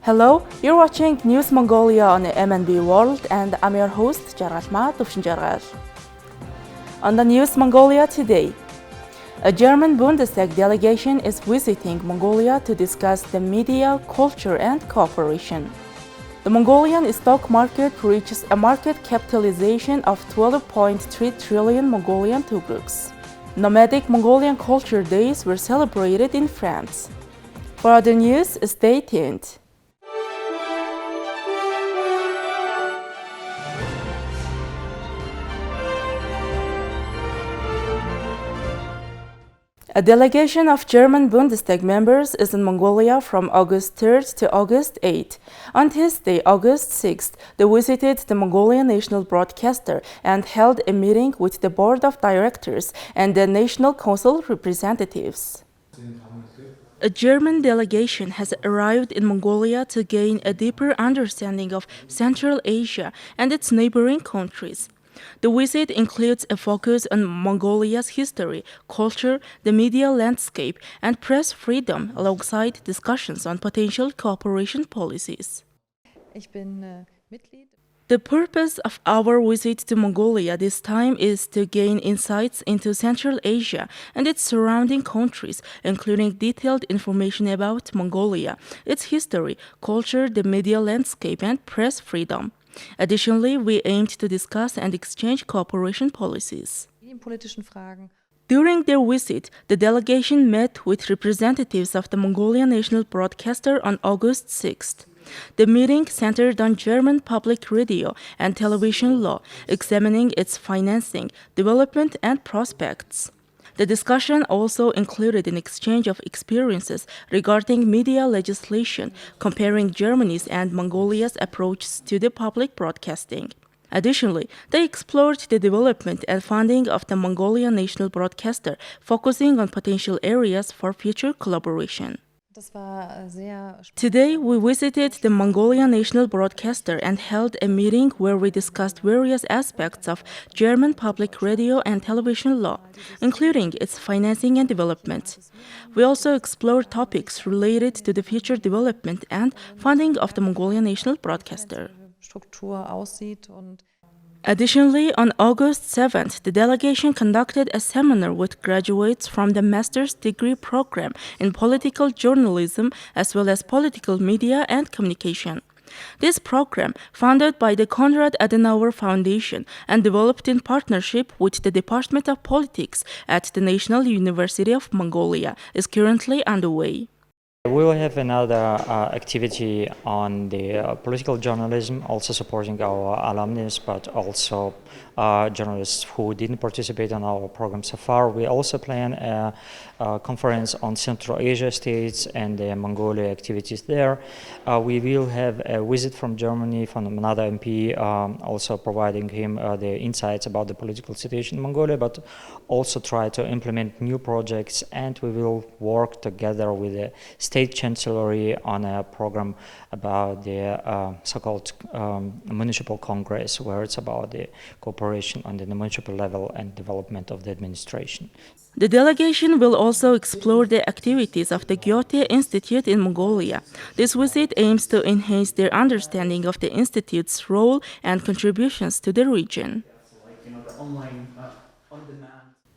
Hello, you're watching News Mongolia on the MNB World, and I'm your host, Jaratma Tufshinjargar. On the News Mongolia today, a German Bundestag delegation is visiting Mongolia to discuss the media, culture, and cooperation. The Mongolian stock market reaches a market capitalization of 12.3 trillion Mongolian tugrux. Nomadic Mongolian Culture Days were celebrated in France. For other news, stay tuned. A delegation of German Bundestag members is in Mongolia from August 3rd to August 8th. On Tuesday, August 6th, they visited the Mongolian National Broadcaster and held a meeting with the board of directors and the National Council representatives. A German delegation has arrived in Mongolia to gain a deeper understanding of Central Asia and its neighboring countries. The visit includes a focus on Mongolia's history, culture, the media landscape, and press freedom, alongside discussions on potential cooperation policies. The purpose of our visit to Mongolia this time is to gain insights into Central Asia and its surrounding countries, including detailed information about Mongolia, its history, culture, the media landscape, and press freedom. Additionally, we aimed to discuss and exchange cooperation policies. During their visit, the delegation met with representatives of the Mongolian National Broadcaster on August 6th. The meeting centered on German public radio and television law, examining its financing, development, and prospects. The discussion also included an exchange of experiences regarding media legislation, comparing Germany's and Mongolia's approaches to the public broadcasting. Additionally, they explored the development and funding of the Mongolian National Broadcaster, focusing on potential areas for future collaboration. Today, we visited the Mongolian National Broadcaster and held a meeting where we discussed various aspects of German public radio and television law, including its financing and development. We also explored topics related to the future development and funding of the Mongolian National Broadcaster. Additionally, on August 7th, the delegation conducted a seminar with graduates from the master's degree program in political journalism as well as political media and communication. This program, funded by the Konrad Adenauer Foundation and developed in partnership with the Department of Politics at the National University of Mongolia, is currently underway. We will have another activity on the political journalism, also supporting our alumnus, but also journalists who didn't participate in our program so far. We also plan a conference on Central Asia states and the Mongolia activities there. We will have a visit from Germany from another MP, also providing him the insights about the political situation in Mongolia, but also try to implement new projects, and we will work together with the State Chancellery on a program about the so-called Municipal Congress, where it's about the cooperation on the municipal level and development of the administration. The delegation will also explore the activities of the Goethe Institute in Mongolia. This visit aims to enhance their understanding of the institute's role and contributions to the region.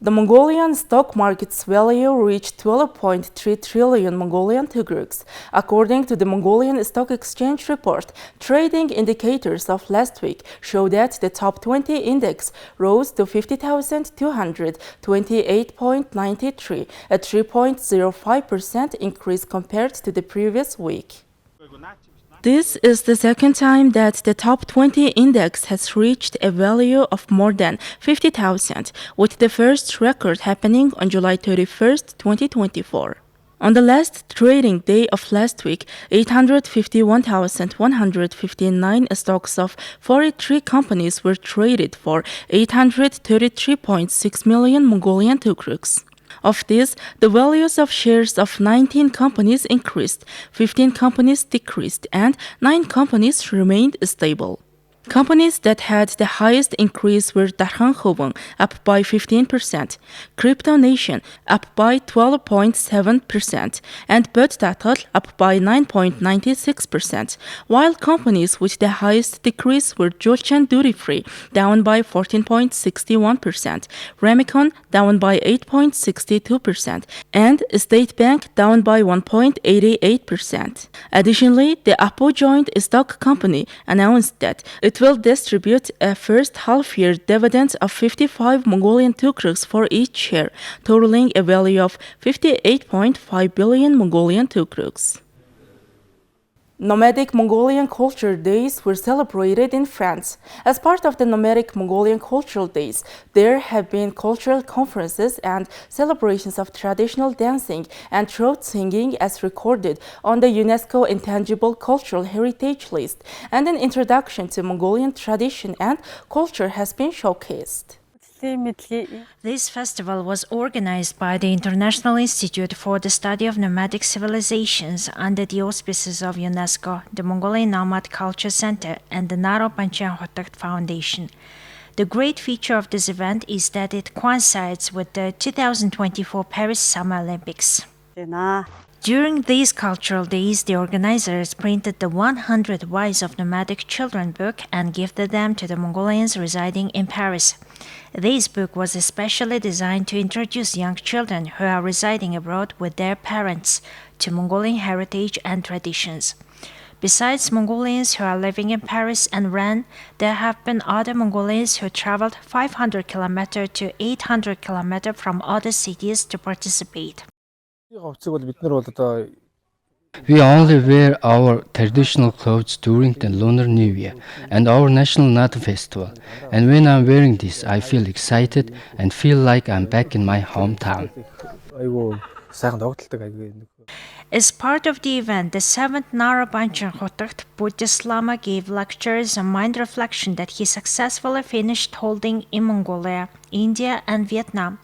The Mongolian stock market's value reached 12.3 trillion Mongolian tugrux. According to the Mongolian Stock Exchange report, trading indicators of last week show that the top 20 index rose to 50,228.93, a 3.05% increase compared to the previous week. This is the second time that the top 20 index has reached a value of more than 50,000, with the first record happening on July 31st, 2024. On the last trading day of last week, 851,159 stocks of 43 companies were traded for 833.6 million Mongolian tugrux. Of this, the values of shares of 19 companies increased, 15 companies decreased, and 9 companies remained stable. Companies that had the highest increase were Darkhan up by 15%, Crypto Nation up by 12.7%, and Bundestag up by 9.96%, while companies with the highest decrease were Jolchen Duty Free down by 14.61%, Remicon down by 8.62%, and State Bank down by 1.88%. Additionally, the Apo Joint Stock Company announced that it will distribute a first half-year dividend of 55 Mongolian tukruks for each share, totaling a value of 58.5 billion Mongolian tukruks. Nomadic Mongolian Culture Days were celebrated in France. As part of the Nomadic Mongolian Cultural Days, there have been cultural conferences and celebrations of traditional dancing and throat singing as recorded on the UNESCO Intangible Cultural Heritage List, and an introduction to Mongolian tradition and culture has been showcased. This festival was organized by the International Institute for the Study of Nomadic Civilizations under the auspices of UNESCO, the Mongolian Nomad Culture Center, and the Naro Panchen Hotak Foundation. The great feature of this event is that it coincides with the 2024 Paris Summer Olympics. During these cultural days, the organizers printed the 100 Whys of Nomadic Children book and gifted them to the Mongolians residing in Paris. This book was especially designed to introduce young children who are residing abroad with their parents to Mongolian heritage and traditions. Besides Mongolians who are living in Paris and Rennes, there have been other Mongolians who traveled 500 km to 800 km from other cities to participate. We only wear our traditional clothes during the Lunar New Year and our National NATO Festival. And when I'm wearing this, I feel excited and feel like I'm back in my hometown. As part of the event, the 7th Nara Panchen Hotak Buddhist Lama gave lectures on mind reflection that he successfully finished holding in Mongolia, India, and Vietnam.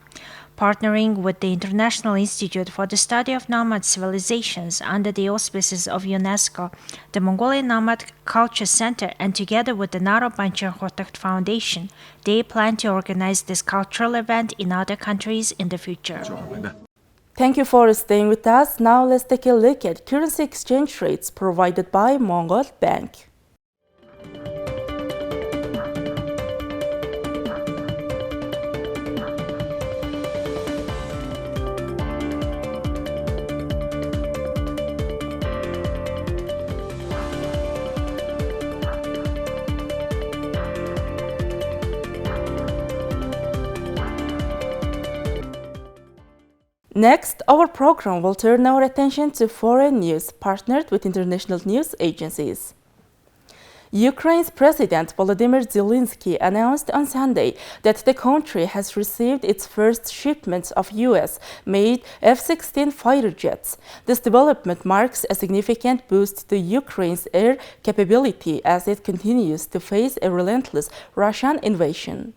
Partnering with the International Institute for the Study of Nomad Civilizations under the auspices of UNESCO, the Mongolian Nomad Culture Center, and together with the Naro Panchen Hotak Foundation, they plan to organize this cultural event in other countries in the future. Thank you for staying with us. Now let's take a look at currency exchange rates provided by Mongol Bank. Next, our program will turn our attention to foreign news partnered with international news agencies. Ukraine's President Volodymyr Zelensky announced on Sunday that the country has received its first shipments of US-made F-16 fighter jets. This development marks a significant boost to Ukraine's air capability as it continues to face a relentless Russian invasion.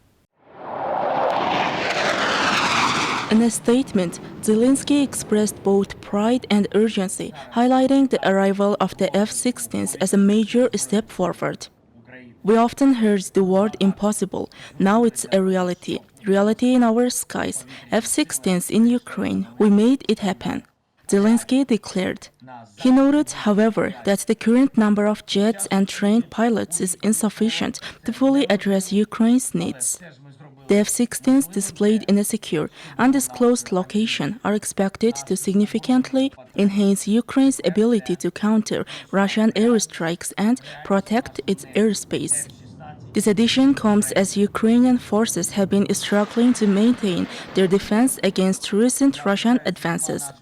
In a statement, Zelensky expressed both pride and urgency, highlighting the arrival of the F-16s as a major step forward. We often heard the word impossible. Now it's a reality. Reality in our skies. F-16s in Ukraine. We made it happen. Zelensky declared. He noted, however, that the current number of jets and trained pilots is insufficient to fully address Ukraine's needs. The F-16s displayed in a secure, undisclosed location are expected to significantly enhance Ukraine's ability to counter Russian airstrikes and protect its airspace. This addition comes as Ukrainian forces have been struggling to maintain their defense against recent Russian advances.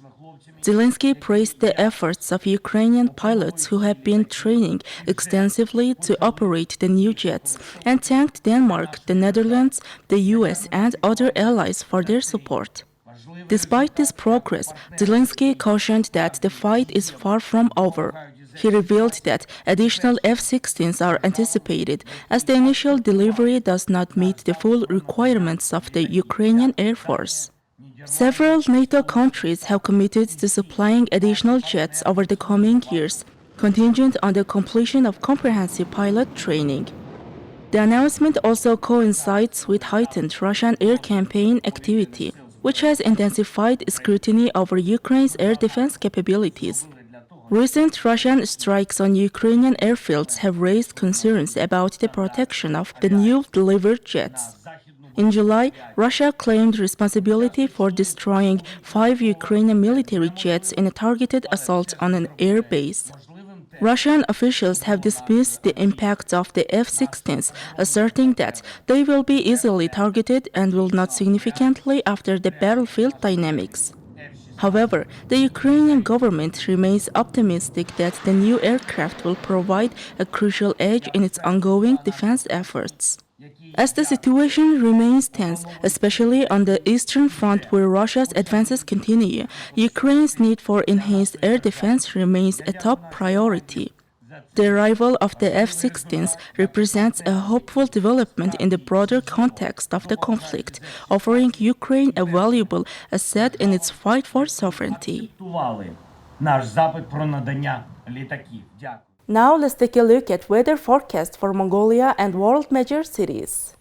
Zelensky praised the efforts of Ukrainian pilots who have been training extensively to operate the new jets and thanked Denmark, the Netherlands, the US, and other allies for their support. Despite this progress, Zelensky cautioned that the fight is far from over. He revealed that additional F-16s are anticipated as the initial delivery does not meet the full requirements of the Ukrainian Air Force. Several NATO countries have committed to supplying additional jets over the coming years, contingent on the completion of comprehensive pilot training. The announcement also coincides with heightened Russian air campaign activity, which has intensified scrutiny over Ukraine's air defense capabilities. Recent Russian strikes on Ukrainian airfields have raised concerns about the protection of the new delivered jets. In July, Russia claimed responsibility for destroying 5 Ukrainian military jets in a targeted assault on an air base. Russian officials have dismissed the impact of the F-16s, asserting that they will be easily targeted and will not significantly alter the battlefield dynamics. However, the Ukrainian government remains optimistic that the new aircraft will provide a crucial edge in its ongoing defense efforts. As the situation remains tense, especially on the Eastern Front where Russia's advances continue, Ukraine's need for enhanced air defense remains a top priority. The arrival of the F-16s represents a hopeful development in the broader context of the conflict, offering Ukraine a valuable asset in its fight for sovereignty. Now let's take a look at weather forecast for Mongolia and world major cities.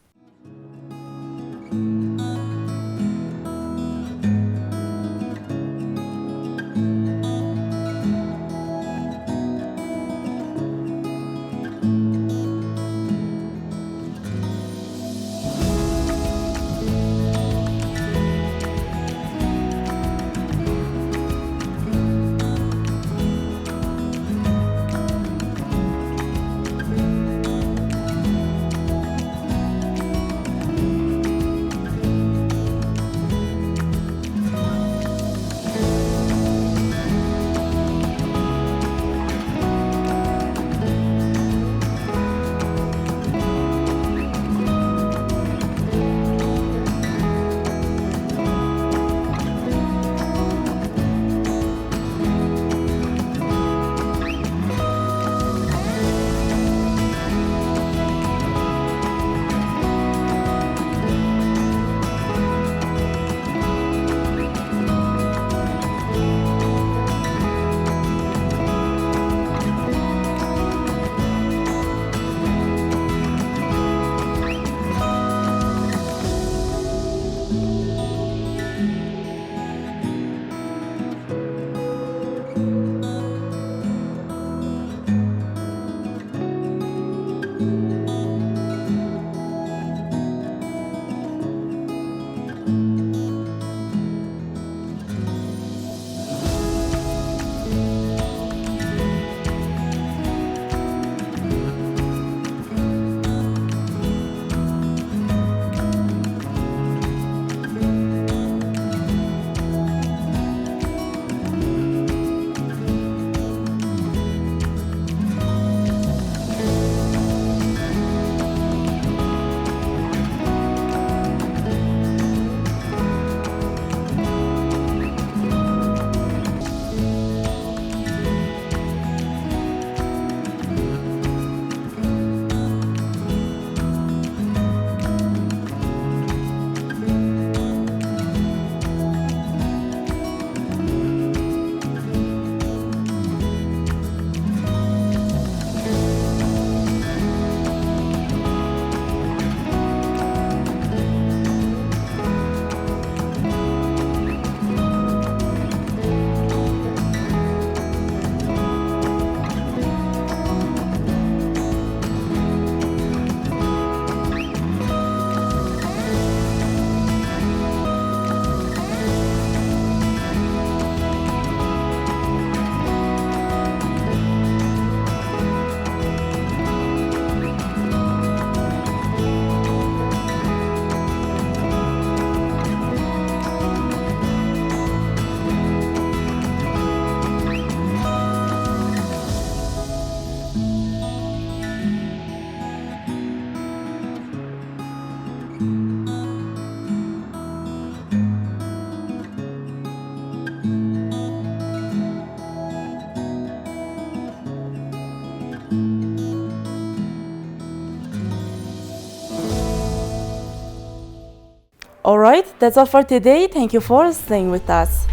Alright, that's all for today. Thank you for staying with us.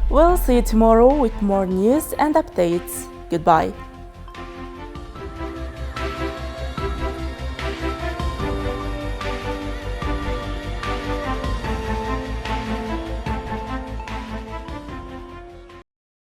We'll see you tomorrow with more news and updates. Goodbye.